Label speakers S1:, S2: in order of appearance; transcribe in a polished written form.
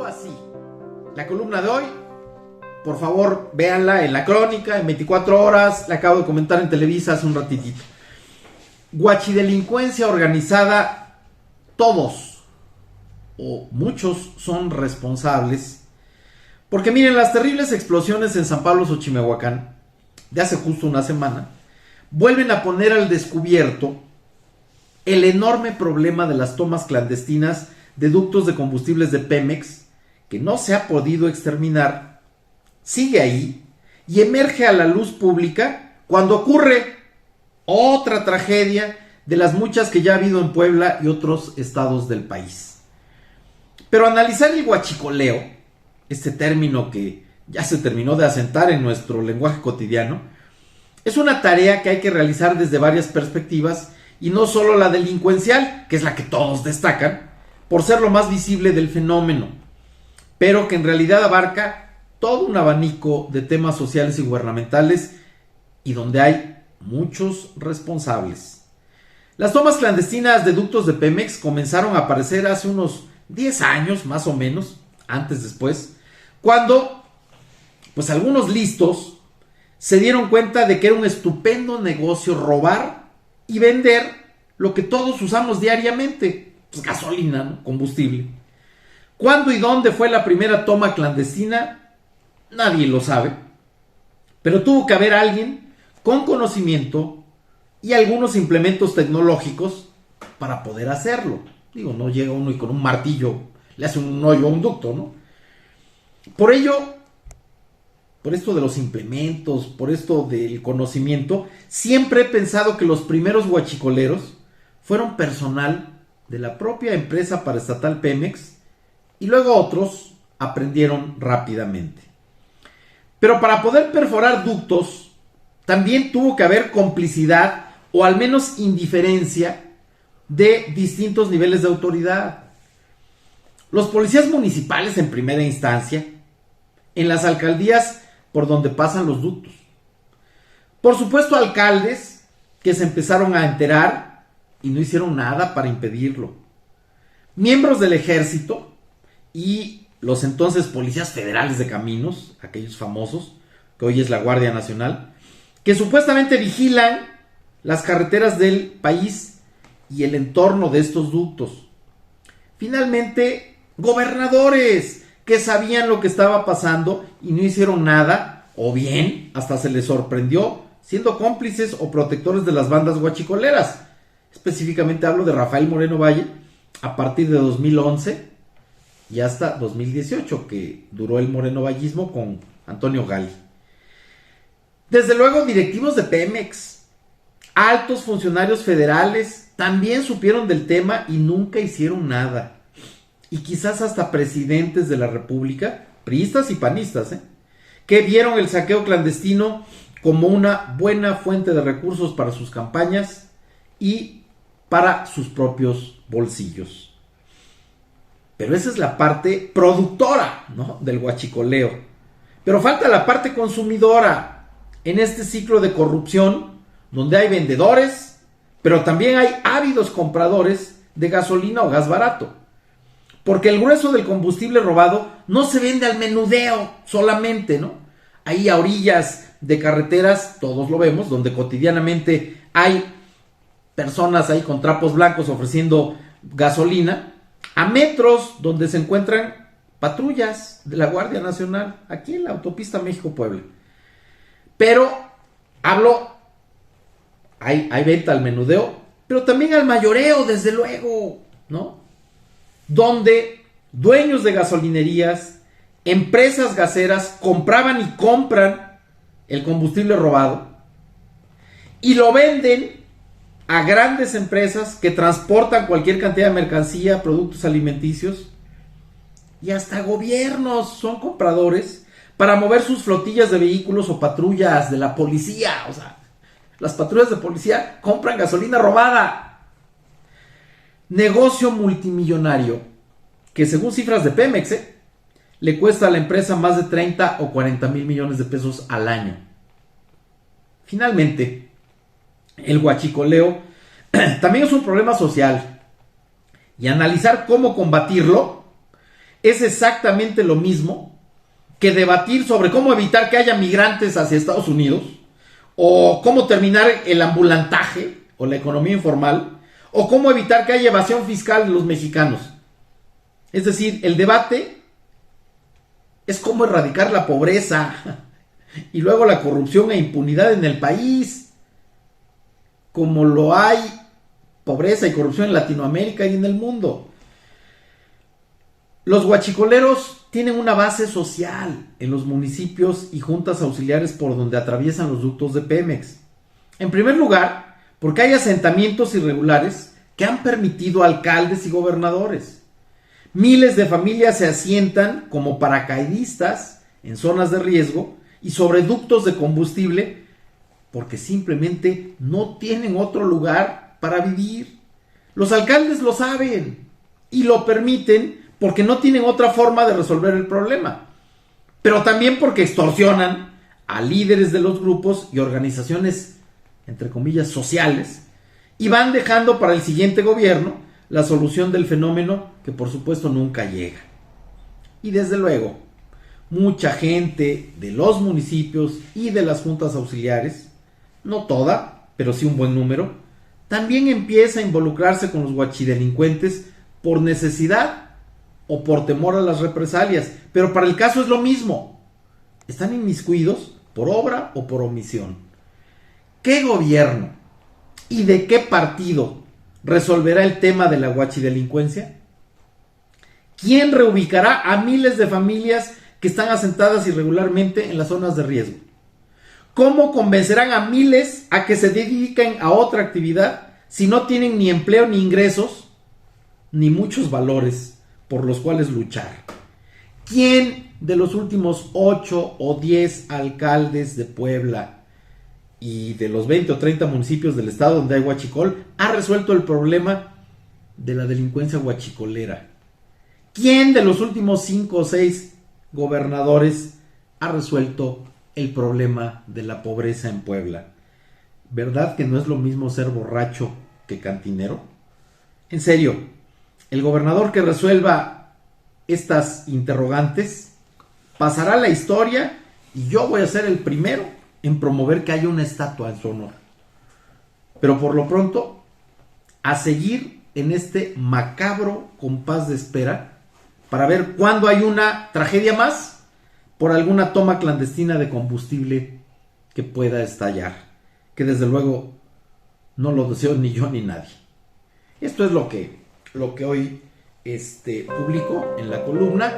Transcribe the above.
S1: titulo así. La columna de hoy, por favor, véanla en La Crónica, en 24 horas. La acabo de comentar en Televisa hace un ratitito. Guachidelincuencia organizada, todos o muchos son responsables. Porque miren, las terribles explosiones en San Pablo Xochimehuacán, de hace justo una semana, vuelven a poner al descubierto el enorme problema de las tomas clandestinas de ductos de combustibles de Pemex, que no se ha podido exterminar, sigue ahí y emerge a la luz pública cuando ocurre otra tragedia de las muchas que ya ha habido en Puebla y otros estados del país. Pero analizar el huachicoleo, este término que ya se terminó de asentar en nuestro lenguaje cotidiano, es una tarea que hay que realizar desde varias perspectivas y no solo la delincuencial, que es la que todos destacan, por ser lo más visible del fenómeno, pero que en realidad abarca todo un abanico de temas sociales y gubernamentales y donde hay muchos responsables. Las tomas clandestinas de ductos de Pemex comenzaron a aparecer hace unos 10 años, más o menos, antes después, cuando pues algunos listos se dieron cuenta de que era un estupendo negocio robar y vender lo que todos usamos diariamente, pues gasolina, ¿no? Combustible. ¿Cuándo y dónde fue la primera toma clandestina? Nadie lo sabe, pero tuvo que haber alguien con conocimiento y algunos implementos tecnológicos para poder hacerlo. Digo, no llega uno y con un martillo le hace un hoyo a un ducto, ¿no? Por ello, por esto de los implementos, por esto del conocimiento, siempre he pensado que los primeros huachicoleros fueron personal de la propia empresa paraestatal Pemex y luego otros aprendieron rápidamente. Pero para poder perforar ductos, también tuvo que haber complicidad o al menos indiferencia de distintos niveles de autoridad. Los policías municipales en primera instancia, en las alcaldías por donde pasan los ductos. Por supuesto, alcaldes que se empezaron a enterar y no hicieron nada para impedirlo. Miembros del ejército y los entonces policías federales de caminos, aquellos famosos, que hoy es la Guardia Nacional, que supuestamente vigilan las carreteras del país y el entorno de estos ductos. Finalmente, gobernadores que sabían lo que estaba pasando y no hicieron nada, o bien hasta se les sorprendió siendo cómplices o protectores de las bandas guachicoleras. Específicamente hablo de Rafael Moreno Valle a partir de 2011 y hasta 2018, que duró el morenovallismo con Antonio Gali. Desde luego, directivos de Pemex, altos funcionarios federales también supieron del tema y nunca hicieron nada. Y quizás hasta presidentes de la República, priistas y panistas, que vieron el saqueo clandestino como una buena fuente de recursos para sus campañas y para sus propios bolsillos. Pero esa es la parte productora, ¿no?, del huachicoleo. Pero falta la parte consumidora en este ciclo de corrupción, donde hay vendedores, pero también hay ávidos compradores de gasolina o gas barato. Porque el grueso del combustible robado no se vende al menudeo solamente, ¿no? Ahí a orillas de carreteras, todos lo vemos, donde cotidianamente hay personas ahí con trapos blancos ofreciendo gasolina, a metros donde se encuentran patrullas de la Guardia Nacional, aquí en la autopista México-Puebla. Pero hay venta al menudeo, pero también al mayoreo, desde luego, ¿no? Donde dueños de gasolinerías, empresas gaseras compraban y compran el combustible robado y lo venden a grandes empresas que transportan cualquier cantidad de mercancía, productos alimenticios, y hasta gobiernos son compradores para mover sus flotillas de vehículos o patrullas de la policía. O sea, las patrullas de policía compran gasolina robada. Negocio multimillonario que, según cifras de Pemex, le cuesta a la empresa más de 30 o 40 mil millones de pesos al año. Finalmente, el huachicoleo también es un problema social, y analizar cómo combatirlo es exactamente lo mismo que debatir sobre cómo evitar que haya migrantes hacia Estados Unidos, o cómo terminar el ambulantaje o la economía informal, o cómo evitar que haya evasión fiscal de los mexicanos. Es decir, el debate es cómo erradicar la pobreza y luego la corrupción e impunidad en el país, como lo hay pobreza y corrupción en Latinoamérica y en el mundo. Los huachicoleros tienen una base social en los municipios y juntas auxiliares por donde atraviesan los ductos de Pemex. En primer lugar, porque hay asentamientos irregulares que han permitido alcaldes y gobernadores. Miles de familias se asientan como paracaidistas en zonas de riesgo y sobre ductos de combustible porque simplemente no tienen otro lugar para vivir. Los alcaldes lo saben y lo permiten porque no tienen otra forma de resolver el problema, pero también porque extorsionan a líderes de los grupos y organizaciones, entre comillas, sociales, y van dejando para el siguiente gobierno la solución del fenómeno que por supuesto nunca llega. Y desde luego, mucha gente de los municipios y de las juntas auxiliares, no toda, pero sí un buen número, también empieza a involucrarse con los huachidelincuentes por necesidad o por temor a las represalias, pero para el caso es lo mismo. Están inmiscuidos por obra o por omisión. ¿Qué gobierno y de qué partido resolverá el tema de la huachidelincuencia? ¿Quién reubicará a miles de familias que están asentadas irregularmente en las zonas de riesgo? ¿Cómo convencerán a miles a que se dediquen a otra actividad si no tienen ni empleo ni ingresos, ni muchos valores por los cuales luchar? ¿Quién de los últimos 8 o 10 alcaldes de Puebla y de los 20 o 30 municipios del estado donde hay huachicol ha resuelto el problema de la delincuencia huachicolera? ¿Quién de los últimos 5 o 6 gobernadores ha resuelto el problema de la pobreza en Puebla? ¿Verdad que no es lo mismo ser borracho que cantinero? En serio, el gobernador que resuelva estas interrogantes pasará a la historia y yo voy a ser el primero en promover que haya una estatua en su honor. Pero por lo pronto, a seguir en este macabro compás de espera para ver cuándo hay una tragedia más por alguna toma clandestina de combustible que pueda estallar, que desde luego no lo deseo ni yo ni nadie. Esto es lo que hoy publico en la columna.